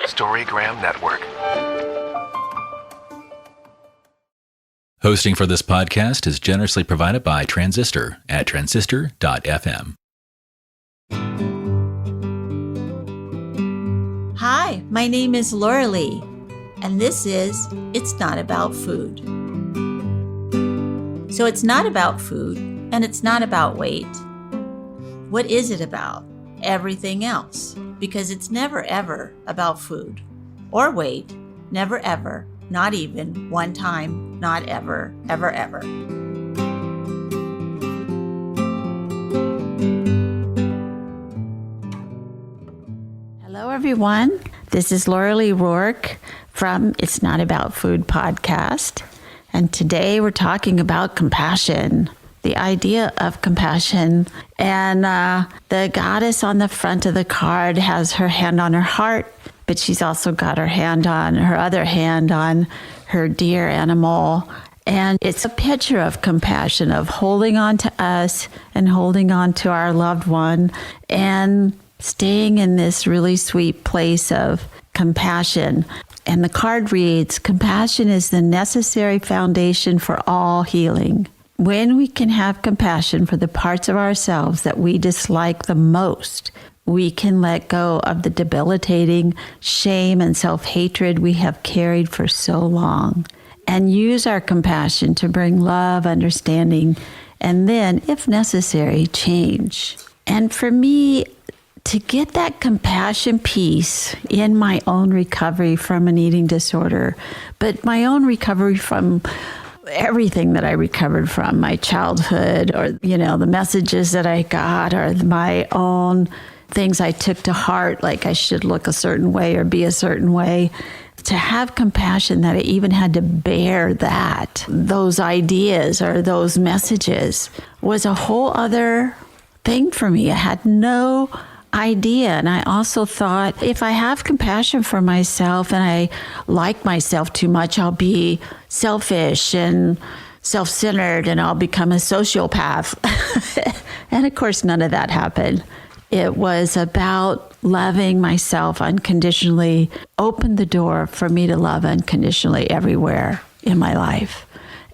Storygram Network. Hosting for this podcast is generously provided by Transistor at transistor.fm. Hi, my name is Laurelee, and this is It's Not About Food. So it's not about food, and it's not about weight. What is it about? Everything else, because it's never ever about food or weight, never ever, not even one time, not ever, ever, ever. Hello, everyone. This is Laurelee Roark from It's Not About Food podcast. And today we're talking about compassion, the idea of compassion. And the goddess on the front of the card has her hand on her heart, but she's also got her other hand on her dear animal. And it's a picture of compassion, of holding on to us and holding on to our loved one and staying in this really sweet place of compassion. And the card reads, compassion is the necessary foundation for all healing. When we can have compassion for the parts of ourselves that we dislike the most, we can let go of the debilitating shame and self-hatred we have carried for so long and use our compassion to bring love, understanding, and then, if necessary, change. And for me, to get that compassion piece in my own recovery from an eating disorder, but my own recovery from everything that I recovered from, my childhood, or, the messages that I got, or my own things I took to heart, like I should look a certain way or be a certain way, to have compassion that I even had to bear those ideas or those messages was a whole other thing for me. I had no idea. And I also thought, if I have compassion for myself and I like myself too much, I'll be selfish and self-centered and I'll become a sociopath. And of course, none of that happened. It was about loving myself unconditionally, opened the door for me to love unconditionally everywhere in my life.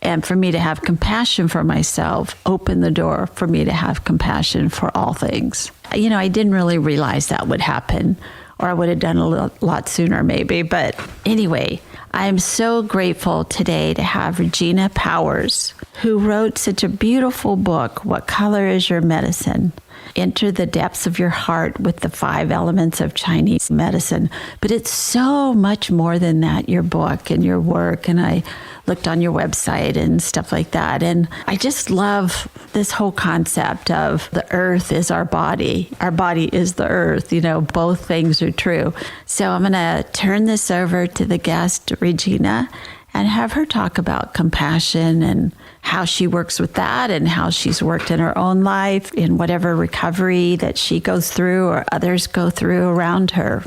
And for me to have compassion for myself, opened the door for me to have compassion for all things. I didn't really realize that would happen, or I would have done a lot sooner maybe. But anyway, I am so grateful today to have Regina Powers, who wrote such a beautiful book, What Color is Your Medicine? Enter the depths of your heart with the 5 elements of Chinese medicine. But it's so much more than that, your book and your work. And I looked on your website and stuff like that. And I just love this whole concept of the earth is our body. Our body is the earth. Both things are true. So I'm going to turn this over to the guest, Regina, and have her talk about compassion and how she works with that and how she's worked in her own life in whatever recovery that she goes through or others go through around her.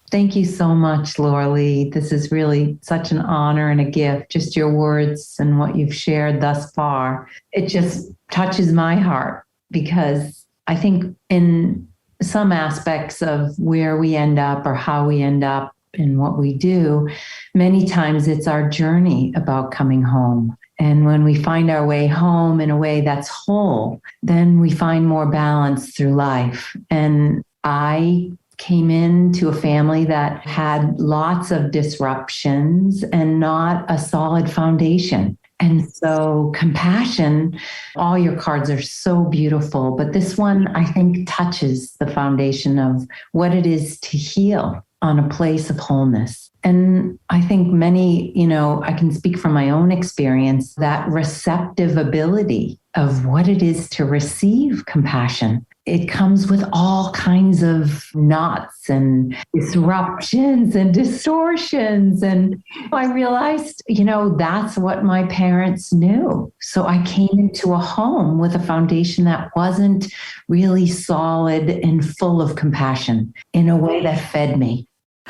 Thank you so much, Laurelee. This is really such an honor and a gift, just your words and what you've shared thus far. It just touches my heart because I think in some aspects of where we end up or how we end up in what we do, many times it's our journey about coming home. And when we find our way home in a way that's whole, then we find more balance through life. And I came into a family that had lots of disruptions and not a solid foundation. And so compassion, all your cards are so beautiful, but this one I think touches the foundation of what it is to heal on a place of wholeness. And I think many, I can speak from my own experience, that receptive ability of what it is to receive compassion. It comes with all kinds of knots and disruptions and distortions. And I realized, that's what my parents knew. So I came into a home with a foundation that wasn't really solid and full of compassion in a way that fed me.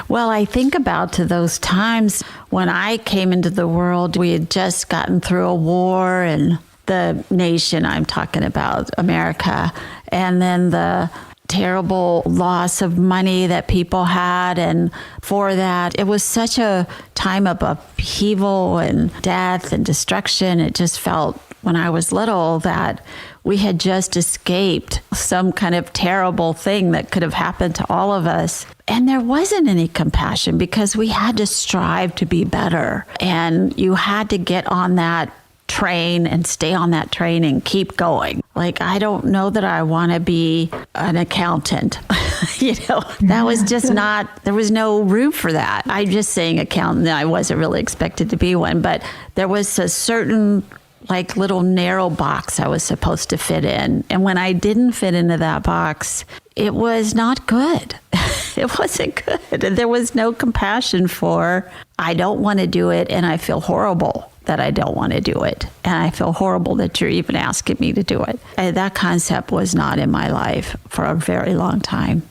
Well, I think about to those times when I came into the world, we had just gotten through a war, and the nation I'm talking about, America, and then the terrible loss of money that people had. And for that, it was such a time of upheaval and death and destruction. It just felt, when I was little, that we had just escaped some kind of terrible thing that could have happened to all of us. And there wasn't any compassion because we had to strive to be better. And you had to get on that train and stay on that train and keep going. Like, I don't know that I want to be an accountant. That was just not, there was no room for that. I'm just saying accountant. I wasn't really expected to be one, but there was a certain little narrow box I was supposed to fit in. And when I didn't fit into that box, it was not good. It wasn't good. And there was no compassion for, I don't want to do it, and I feel horrible that I don't want to do it. And I feel horrible that you're even asking me to do it. And that concept was not in my life for a very long time.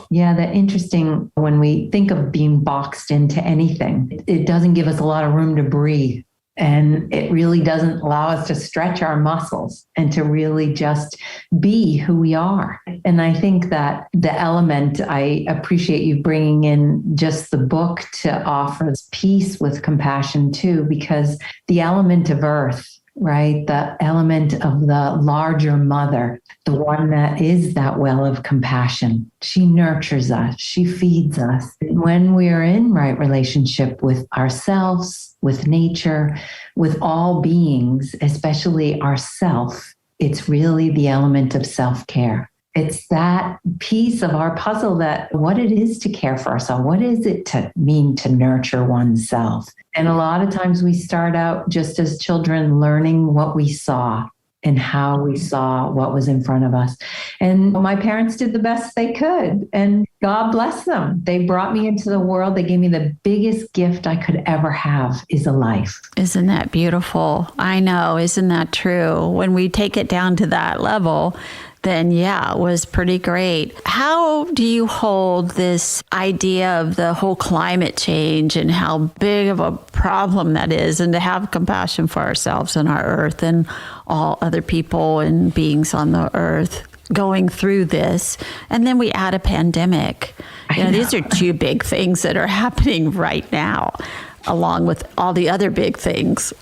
Yeah, that's interesting. When we think of being boxed into anything, it doesn't give us a lot of room to breathe. And it really doesn't allow us to stretch our muscles and to really just be who we are. And I think that the element, I appreciate you bringing in just the book to offer peace with compassion too, because the element of earth, right? The element of the larger mother, the one that is that well of compassion. She nurtures us. She feeds us. When we are in right relationship with ourselves, with nature, with all beings, especially ourself, it's really the element of self-care. It's that piece of our puzzle, that what it is to care for ourselves. What is it to mean to nurture oneself? And a lot of times we start out just as children learning what we saw and how we saw what was in front of us. And my parents did the best they could, and God bless them. They brought me into the world. They gave me the biggest gift I could ever have, is a life. Isn't that beautiful? I know. Isn't that true? When we take it down to that level, then yeah, it was pretty great. How do you hold this idea of the whole climate change and how big of a problem that is, and to have compassion for ourselves and our earth and all other people and beings on the earth going through this? And then we add a pandemic. These are two big things that are happening right now, along with all the other big things.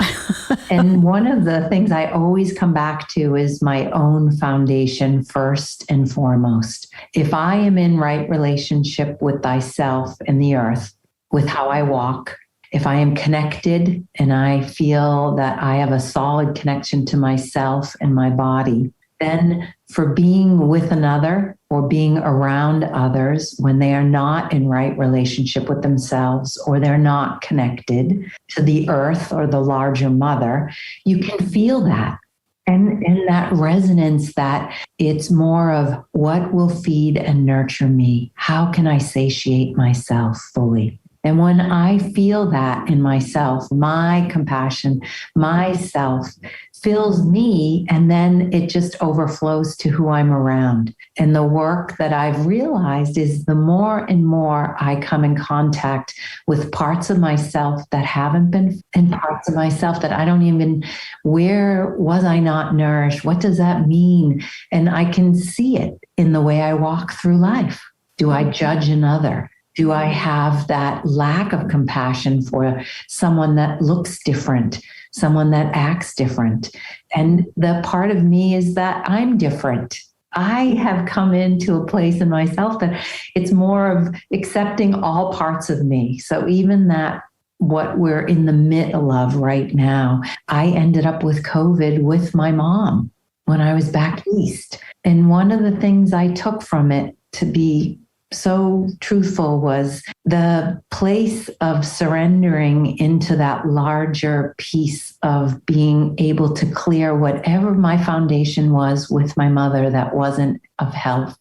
And one of the things I always come back to is my own foundation first and foremost. If I am in right relationship with thyself and the earth, with how I walk, if I am connected and I feel that I have a solid connection to myself and my body, then for being with another or being around others when they are not in right relationship with themselves, or they're not connected to the earth or the larger mother, you can feel that. And that resonance, that it's more of what will feed and nurture me? How can I satiate myself fully? And when I feel that in myself, my compassion, myself fills me, and then it just overflows to who I'm around. And the work that I've realized is the more and more I come in contact with parts of myself that haven't been, and parts of myself that I don't even, where was I not nourished? What does that mean? And I can see it in the way I walk through life. Do I judge another? Do I have that lack of compassion for someone that looks different, someone that acts different? And the part of me is that I'm different. I have come into a place in myself that it's more of accepting all parts of me. So even that, what we're in the middle of right now, I ended up with COVID with my mom when I was back east. And one of the things I took from it, to be so truthful, was the place of surrendering into that larger piece of being able to clear whatever my foundation was with my mother that wasn't of health,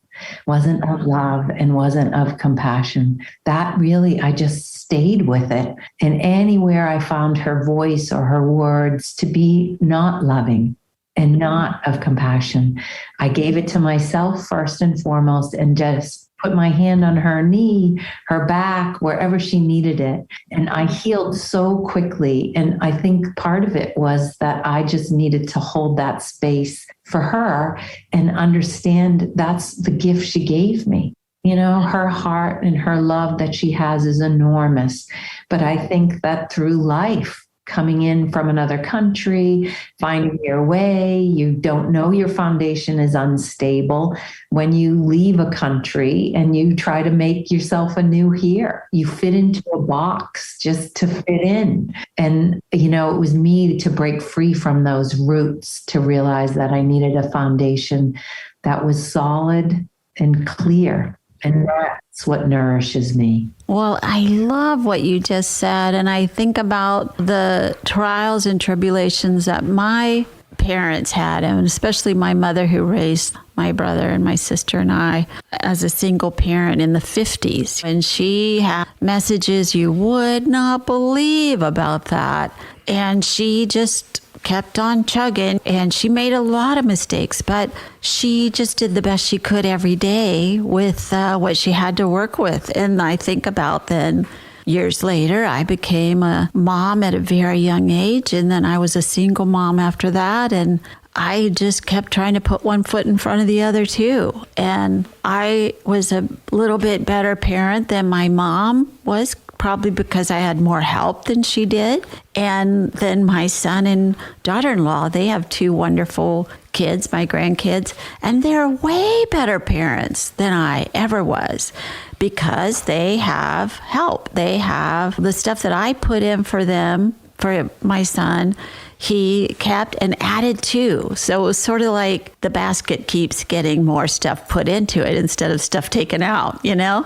wasn't of love, and wasn't of compassion. That really, I just stayed with it. And anywhere I found her voice or her words to be not loving and not of compassion, I gave it to myself first and foremost, and just put my hand on her knee, her back, wherever she needed it. And I healed so quickly. And I think part of it was that I just needed to hold that space for her and understand that's the gift she gave me. You know, her heart and her love that she has is enormous. But I think that through life, coming in from another country, finding your way, you don't know, your foundation is unstable. When you leave a country and you try to make yourself anew here, you fit into a box just to fit in. And, you know, it was me to break free from those roots to realize that I needed a foundation that was solid and clear. And that's what nourishes me. Well, I love what you just said. And I think about the trials and tribulations that my parents had, and especially my mother, who raised my brother and my sister and I as a single parent in the 50s. And she had messages you would not believe about that. And she just kept on chugging, and she made a lot of mistakes, but she just did the best she could every day with what she had to work with. And I think about then years later, I became a mom at a very young age, and then I was a single mom after that. And I just kept trying to put one foot in front of the other too. And I was a little bit better parent than my mom was, probably because I had more help than she did. And then my son and daughter-in-law, they have two wonderful kids, my grandkids, and they're way better parents than I ever was because they have help. They have the stuff that I put in for them, for my son, he kept and added to. So it was sort of like the basket keeps getting more stuff put into it instead of stuff taken out, you know?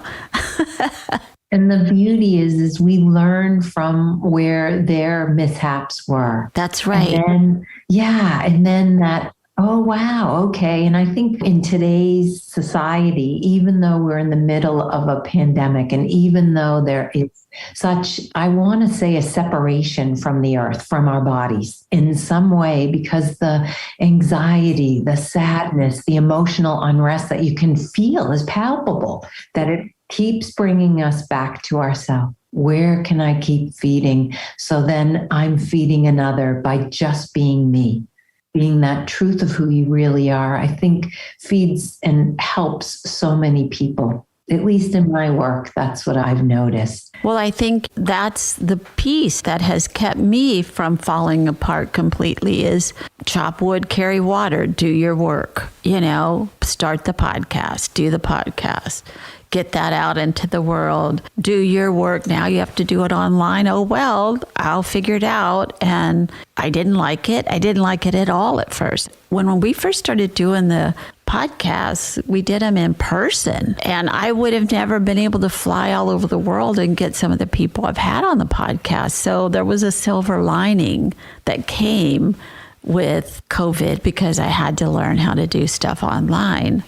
And the beauty is we learn from where their mishaps were. That's right. And then that, oh, wow, okay. And I think in today's society, even though we're in the middle of a pandemic, and even though there is such, I want to say, a separation from the earth, from our bodies in some way, because the anxiety, the sadness, the emotional unrest that you can feel is palpable, that it keeps bringing us back to ourselves. Where can I keep feeding? So then I'm feeding another by just being me. Being that truth of who you really are, I think feeds and helps so many people. At least in my work, that's what I've noticed. Well, I think that's the piece that has kept me from falling apart completely is chop wood, carry water, do your work, you know, start the podcast, do the podcast. Get that out into the world. Do your work. Now you have to do it online. Oh, well, I'll figure it out. And I didn't like it. I didn't like it at all at first. When we first started doing the podcasts, we did them in person. And I would have never been able to fly all over the world and get some of the people I've had on the podcast. So there was a silver lining that came with COVID because I had to learn how to do stuff online,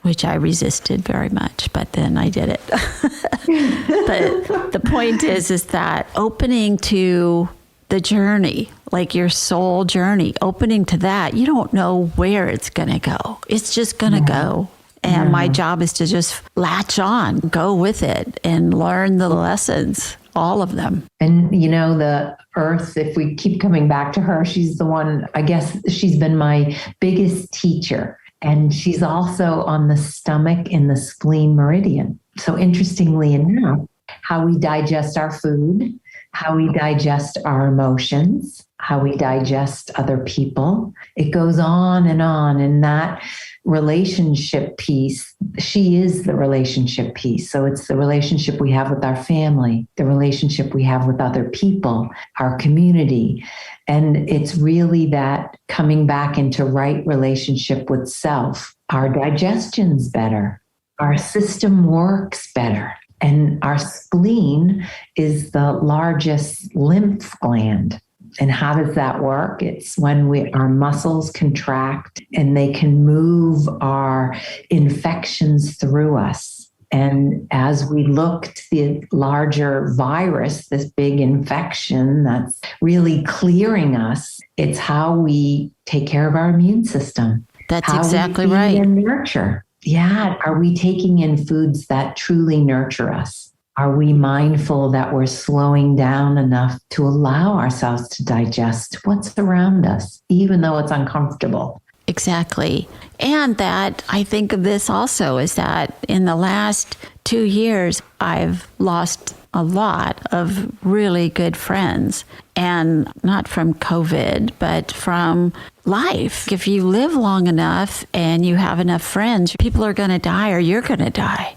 which I resisted very much, but then I did it. But the point is that opening to the journey, like your soul journey, opening to that, you don't know where it's going to go. It's just going to go. And my job is to just latch on, go with it, and learn the lessons, all of them. And, you know, the earth, if we keep coming back to her, she's the one, I guess she's been my biggest teacher. And she's also on the stomach in the spleen meridian. So interestingly enough, how we digest our food, how we digest our emotions, how we digest other people, it goes on. And that relationship piece, she is the relationship piece. So it's the relationship we have with our family, the relationship we have with other people, our community. And it's really that coming back into right relationship with self. Our digestion's better. Our system works better. And our spleen is the largest lymph gland. And how does that work? It's when our muscles contract and they can move our infections through us. And as we look to the larger virus, this big infection that's really clearing us, it's how we take care of our immune system. That's how exactly we feed right. and nurture. are we taking in foods that truly nurture us? Are we mindful that we're slowing down enough to allow ourselves to digest what's around us, even though it's uncomfortable? Exactly. And that I think of this also is that in the last 2 years, I've lost a lot of really good friends, and not from COVID, but from life. If you live long enough and you have enough friends, people are going to die or you're going to die.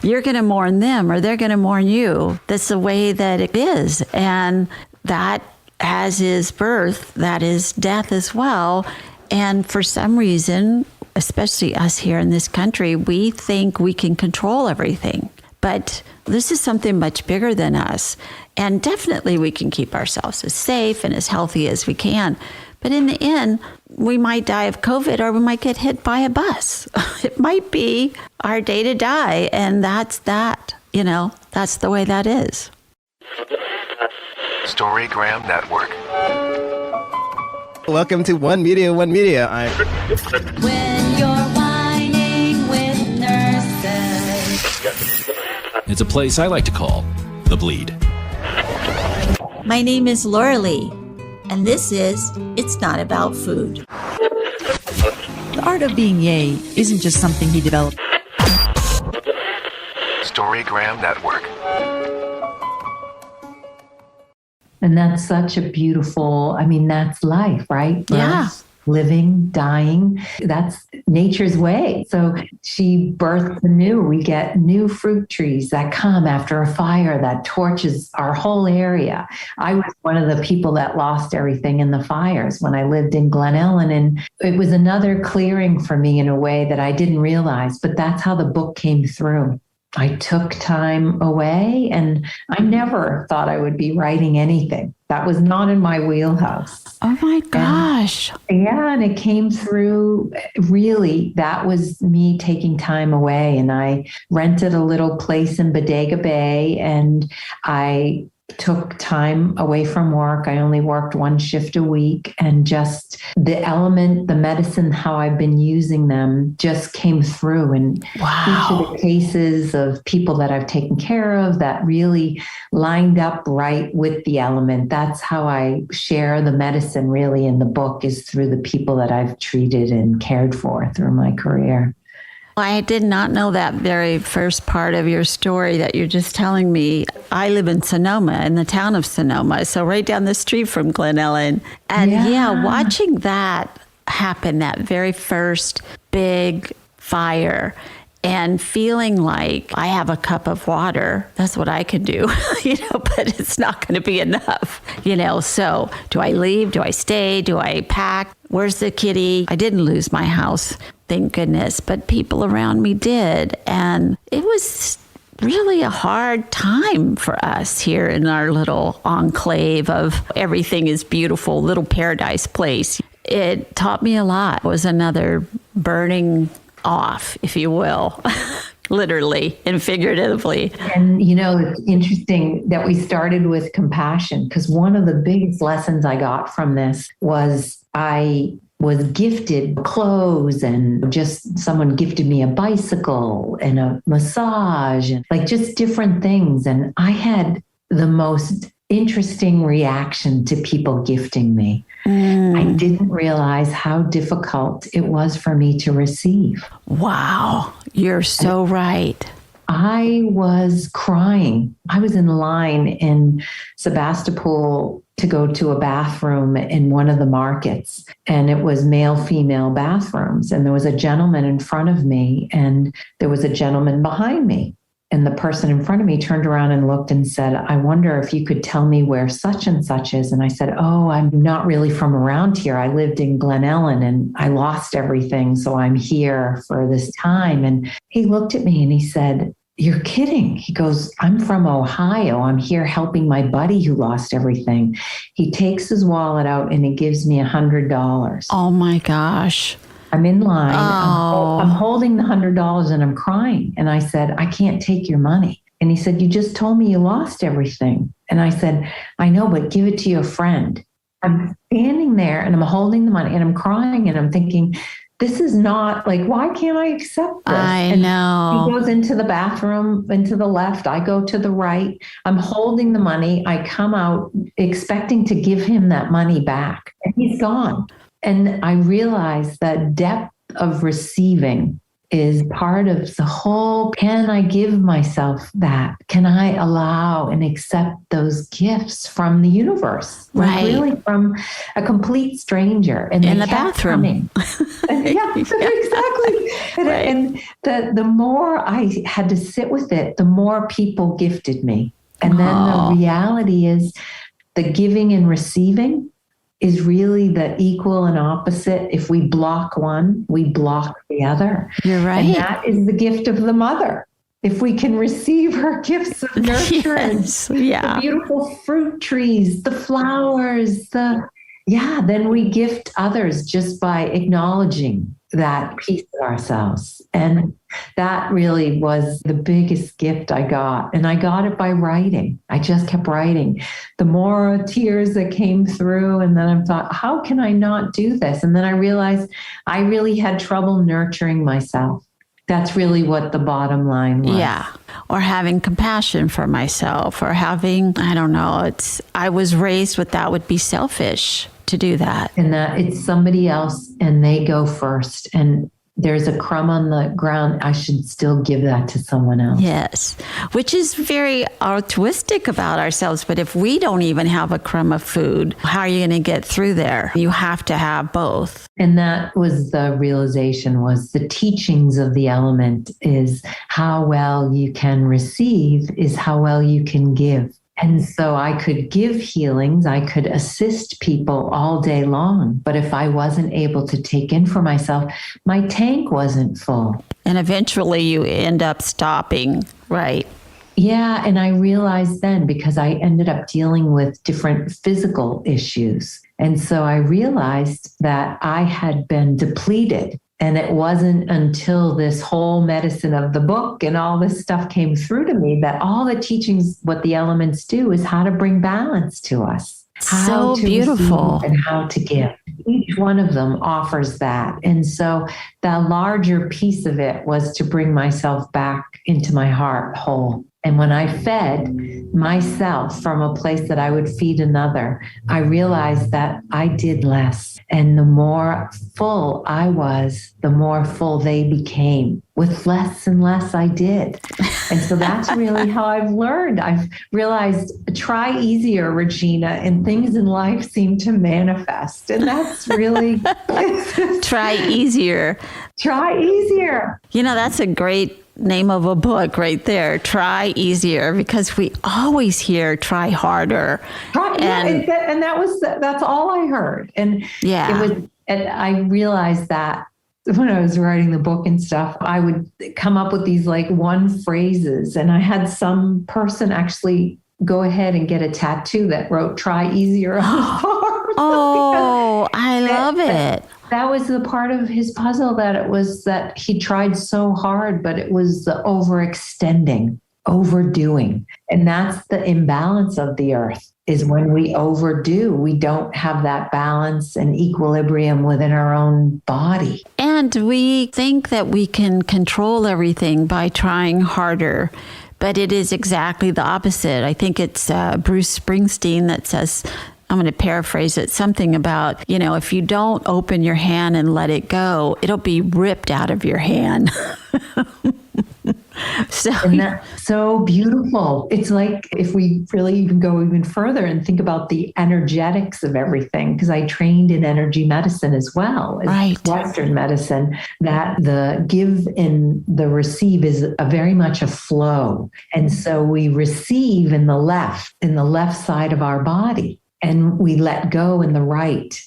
You're going to mourn them or they're going to mourn you. That's the way that it is. And that, as is birth, that is death as well. And for some reason, especially us here in this country, we think we can control everything. But this is something much bigger than us. And definitely we can keep ourselves as safe and as healthy as we can. But in the end, we might die of COVID or we might get hit by a bus. It might be our day to die. And that's that, that's the way that is. Storygram Network. Welcome to One Media, One Media. When you're whining with nurses. It's a place I like to call The Bleed. My name is Laurelee, and this is It's Not About Food. The art of being yay isn't just something he developed. Storygram Network. And that's such a beautiful, that's life, right? Yeah. Birth, living, dying. That's nature's way. So she birthed anew. We get new fruit trees that come after a fire that torches our whole area. I was one of the people that lost everything in the fires when I lived in Glen Ellen. And it was another clearing for me in a way that I didn't realize, but that's how the book came through. I took time away and I never thought I would be writing anything. That was not in my wheelhouse. Oh my gosh. And it came through, really, that was me taking time away. And I rented a little place in Bodega Bay and I took time away from work. I only worked one shift a week, and just the element, the medicine, how I've been using them just came through. And each of the cases of people that I've taken care of that really lined up right with the element. That's how I share the medicine really in the book, is through the people that I've treated and cared for through my career. I did not know that very first part of your story that you're just telling me. I live in Sonoma, in the town of Sonoma, so right down the street from Glen Ellen. And watching that happen, that very first big fire, and feeling like I have a cup of water, that's what I can do, but it's not going to be enough, So do I leave? Do I stay? Do I pack? Where's the kitty? I didn't lose my house, thank goodness, but people around me did. And it was really a hard time for us here in our little enclave of everything is beautiful, little paradise place. It taught me a lot. It was another burning off, if you will, literally and figuratively. And, it's interesting that we started with compassion, because one of the biggest lessons I got from this was I was gifted clothes, and just someone gifted me a bicycle and a massage and just different things. And I had the most interesting reaction to people gifting me. I didn't realize how difficult it was for me to receive. Wow, you're so right. I was crying. I was in line in Sebastopol to go to a bathroom in one of the markets, and it was male-female bathrooms. And there was a gentleman in front of me, and there was a gentleman behind me. And the person in front of me turned around and looked and said, "I wonder if you could tell me where such and such is." And I said, "Oh, I'm not really from around here. I lived in Glen Ellen and I lost everything. So I'm here for this time." And he looked at me and he said, "You're kidding." He goes, "I'm from Ohio. I'm here helping my buddy who lost everything." He takes his wallet out and he gives me $100. Oh my gosh. I'm in line. Oh. I'm holding the $100 and I'm crying. And I said, "I can't take your money." And he said, "You just told me you lost everything." And I said, "I know, but give it to your friend." I'm standing there and I'm holding the money and I'm crying and I'm thinking, this is not like, why can't I accept this? I know. He goes into the bathroom, into the left. I go to the right. I'm holding the money. I come out expecting to give him that money back. And he's gone. And I realized that depth of receiving is part of the whole, can I give myself that? Can I allow and accept those gifts from the universe? Right. Like really from a complete stranger. And in they the kept bathroom. coming. Yeah, exactly. Right. And the more I had to sit with it, the more people gifted me. And then the reality is the giving and receiving is really the equal and opposite. If we block one, we block the other. You're right. And that is the gift of the mother. If we can receive her gifts of nurturance, the beautiful fruit trees, the flowers, then we gift others just by acknowledging that piece of ourselves. And that really was the biggest gift I got. And I got it by writing. I just kept writing. The more tears that came through, and then I thought, how can I not do this? And then I realized I really had trouble nurturing myself. That's really what the bottom line was. Yeah. Or having compassion for myself, or having, I don't know, I was raised with that would be selfish to do that. And that it's somebody else and they go first. And there's a crumb on the ground, I should still give that to someone else. Yes, which is very altruistic about ourselves. But if we don't even have a crumb of food, how are you going to get through there? You have to have both. And that was the realization, was the teachings of the element is how well you can receive is how well you can give. And so I could give healings, I could assist people all day long. But if I wasn't able to take in for myself, my tank wasn't full. And eventually you end up stopping, right? Yeah. And I realized then, because I ended up dealing with different physical issues. And so I realized that I had been depleted. And it wasn't until this whole medicine of the book and all this stuff came through to me that all the teachings, what the elements do is how to bring balance to us. How So to beautiful. receive and how to give. Each one of them offers that. And so the larger piece of it was to bring myself back into my heart whole. And when I fed myself from a place that I would feed another, I realized that I did less. And the more full I was, the more full they became. With less and less I did. And so that's really how I've learned. I've realized, try easier, Regina, and things in life seem to manifest. And that's really... Try easier. Try easier. You know, that's a great name of a book right there. Try easier, because we always hear try harder. And that's all I heard. And and I realized that when I was writing the book and stuff, I would come up with these like one phrases, and I had some person actually go ahead and get a tattoo that wrote try easier on his arm. Oh, I love it. That was the part of his puzzle, that it was that he tried so hard, but it was the overextending, overdoing. And that's the imbalance of the earth, is when we overdo, we don't have that balance and equilibrium within our own body. And we think that we can control everything by trying harder. But it is exactly the opposite. I think it's Bruce Springsteen that says, I'm going to paraphrase it, something about, if you don't open your hand and let it go, it'll be ripped out of your hand. And that's so beautiful. It's like, if we really even go even further and think about the energetics of everything, because I trained in energy medicine as well as Western medicine, that the give and the receive is very much a flow. And so we receive in the left side of our body, and we let go in the right.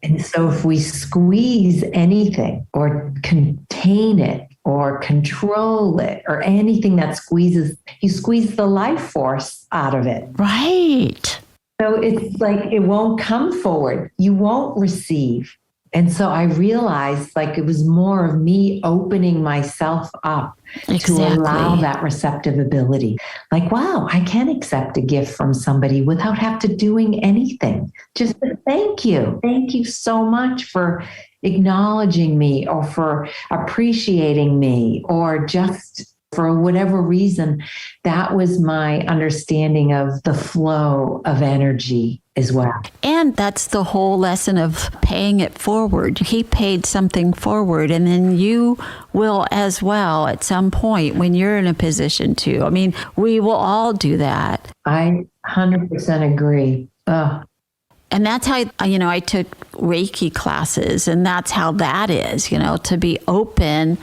And so if we squeeze anything or contain it or control it or anything that squeezes, you squeeze the life force out of it. Right. So it's like it won't come forward. You won't receive. And so I realized like it was more of me opening myself up to allow that receptive ability. Like, wow, I can accept a gift from somebody without have to doing anything. Just thank you. Thank you so much for acknowledging me or for appreciating me or just for whatever reason. That was my understanding of the flow of energy as well. And that's the whole lesson of paying it forward. He paid something forward, and then you will as well at some point when you're in a position to. I mean, we will all do that. I 100% agree. And that's how, I took Reiki classes, and that's how that is, to be open.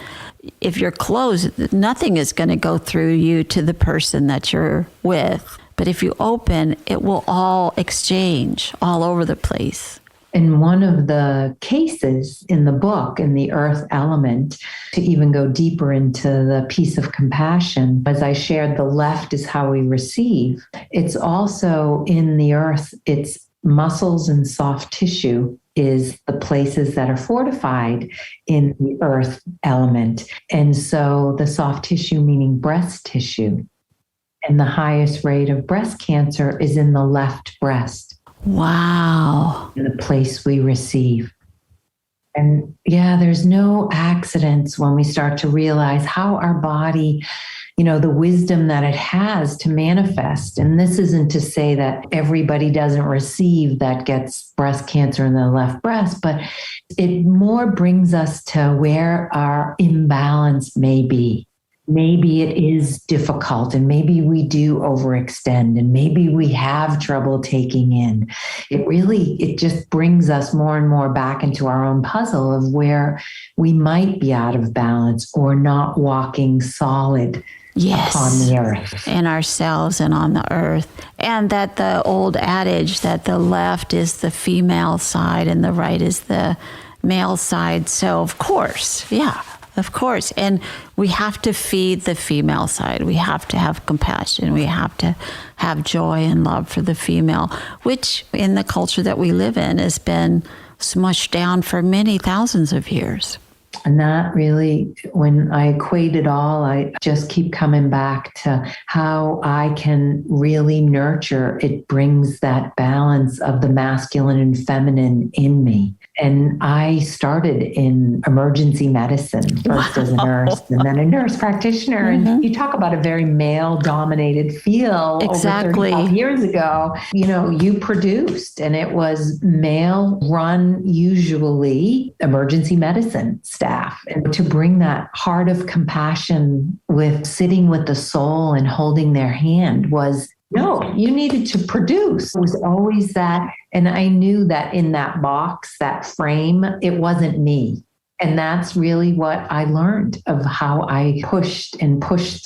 If you're closed, nothing is going to go through you to the person that you're with. But if you open, it will all exchange all over the place. In one of the cases in the book, in the earth element, to even go deeper into the piece of compassion, as I shared, the left is how we receive. It's also in the earth, it's muscles and soft tissue is the places that are fortified in the earth element. And so the soft tissue, meaning breast tissue. And the highest rate of breast cancer is in the left breast. Wow. In the place we receive. And there's no accidents when we start to realize how our body, the wisdom that it has to manifest. And this isn't to say that everybody doesn't receive that gets breast cancer in the left breast, but it more brings us to where our imbalance may be. Maybe it is difficult, and maybe we do overextend, and maybe we have trouble taking in. It just brings us more and more back into our own puzzle of where we might be out of balance or not walking solid upon the earth. In ourselves and on the earth. And that the old adage that the left is the female side and the right is the male side. So of course. And we have to feed the female side. We have to have compassion. We have to have joy and love for the female, which in the culture that we live in has been smushed down for many thousands of years. And that really, when I equate it all, I just keep coming back to how I can really nurture. It brings that balance of the masculine and feminine in me. And I started in emergency medicine, first as a nurse and then a nurse practitioner. Mm-hmm. And you talk about a very male-dominated field. Exactly. Over 35 years ago, you produced, and it was male-run, usually emergency medicine staff. And to bring that heart of compassion with sitting with the soul and holding their hand was, no, you needed to produce. It was always that. And I knew that in that box, that frame, it wasn't me. And that's really what I learned of how I pushed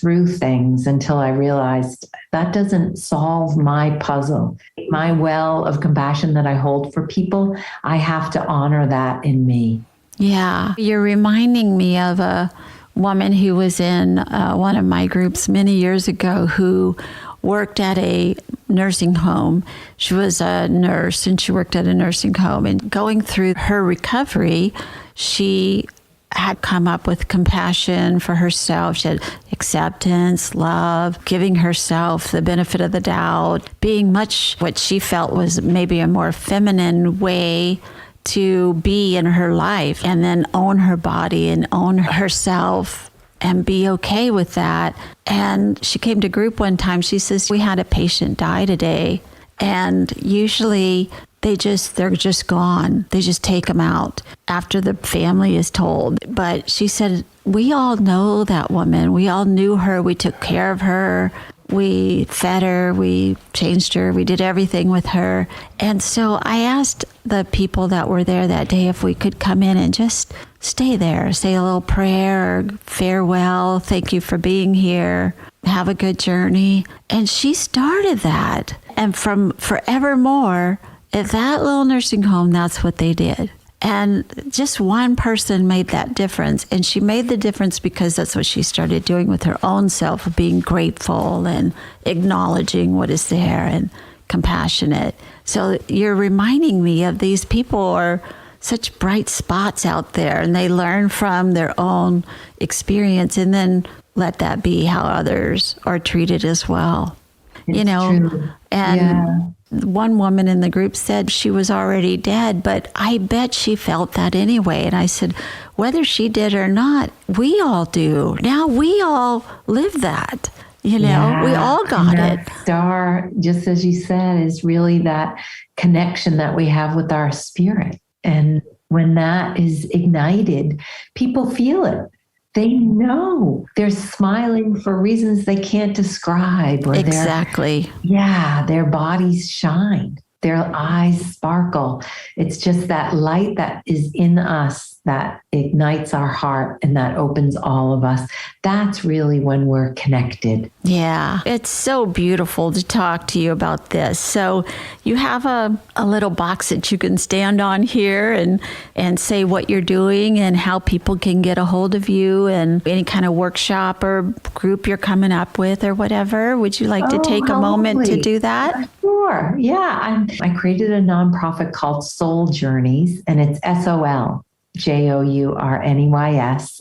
through things until I realized that doesn't solve my puzzle. My well of compassion that I hold for people, I have to honor that in me. Yeah. You're reminding me of a woman who was in one of my groups many years ago who worked at a nursing home. She was a nurse and she worked at a nursing home. And going through her recovery, she had come up with compassion for herself. She had acceptance, love, giving herself the benefit of the doubt, being much what she felt was maybe a more feminine way to be in her life, and then own her body and own herself and be okay with that. And she came to group one time. She says, we had a patient die today, and usually they're just gone. They just take them out after the family is told. But she said, we all know that woman. We all knew her. We took care of her. We fed her, we changed her, we did everything with her. And so I asked the people that were there that day if we could come in and just stay there, say a little prayer, or farewell, thank you for being here, have a good journey. And she started that. And from forevermore, at that little nursing home, that's what they did. And just one person made that difference. And she made the difference because that's what she started doing with her own self, of being grateful and acknowledging what is there and compassionate. So you're reminding me of these people are such bright spots out there, and they learn from their own experience and then let that be how others are treated as well. It's true. And One woman in the group said she was already dead, but I bet she felt that anyway. And I said, whether she did or not, we all do. Now we all live that. We all got it. Star, just as you said, is really that connection that we have with our spirit. And when that is ignited, people feel it. They know they're smiling for reasons they can't describe. Or exactly. Their bodies shine. Their eyes sparkle. It's just that light that is in us that ignites our heart and that opens all of us. That's really when we're connected. Yeah, it's so beautiful to talk to you about this. So you have a little box that you can stand on here and say what you're doing and how people can get a hold of you and any kind of workshop or group you're coming up with or whatever. Would you like to take a moment to do that? Sure. Yeah. I created a nonprofit called Soul Journeys, and it's SOLJOURNEYS.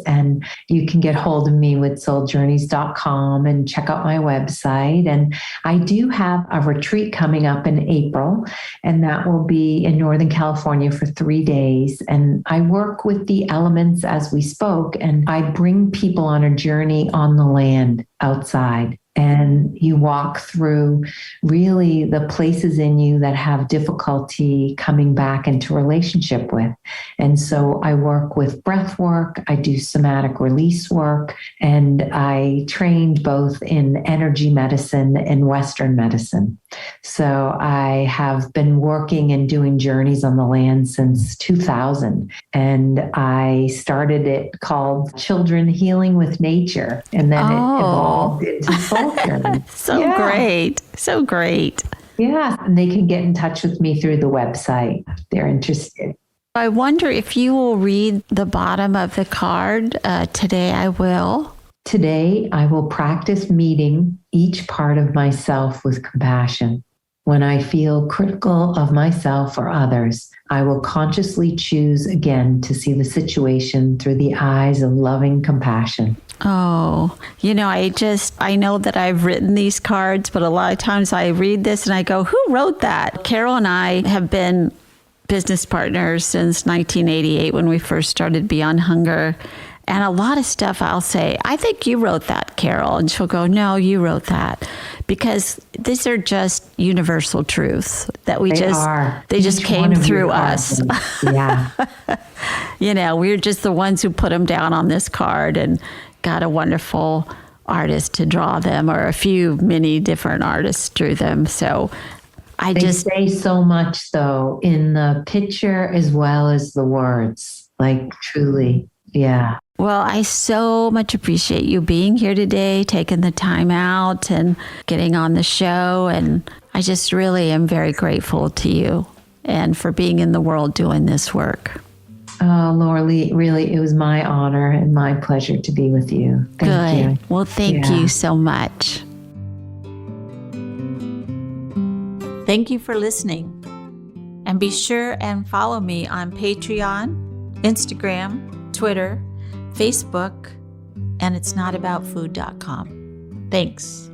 And you can get hold of me with souljourneys.com and check out my website. And I do have a retreat coming up in April, and that will be in Northern California for 3 days. And I work with the elements as we spoke, and I bring people on a journey on the land outside. And you walk through really the places in you that have difficulty coming back into relationship with. And so I work with breath work, I do somatic release work, and I trained both in energy medicine and Western medicine. So I have been working and doing journeys on the land since 2000. And I started it called Children Healing with Nature. And then it evolved into Soul Journey. So great. Yeah. And they can get in touch with me through the website if they're interested. I wonder if you will read the bottom of the card. Today I will. Today, I will practice meeting each part of myself with compassion. When I feel critical of myself or others, I will consciously choose again to see the situation through the eyes of loving compassion. Oh, I know that I've written these cards, but a lot of times I read this and I go, who wrote that? Carol and I have been business partners since 1988 when we first started Beyond Hunger. And a lot of stuff I'll say, I think you wrote that, Carol. And she'll go, no, you wrote that. Because these are just universal truths that they just came through us. Yeah. We're just the ones who put them down on this card and got a wonderful artist to draw them, or many different artists drew them. So they say so much, though, in the picture as well as the words, like truly. Yeah. Well, I so much appreciate you being here today, taking the time out and getting on the show. And I just really am very grateful to you and for being in the world doing this work. Oh, Laurelee, really, it was my honor and my pleasure to be with you. Thank you. Well, thank you so much. Thank you for listening. And be sure and follow me on Patreon, Instagram, Twitter, Facebook, and itsnotaboutfood.com. Thanks.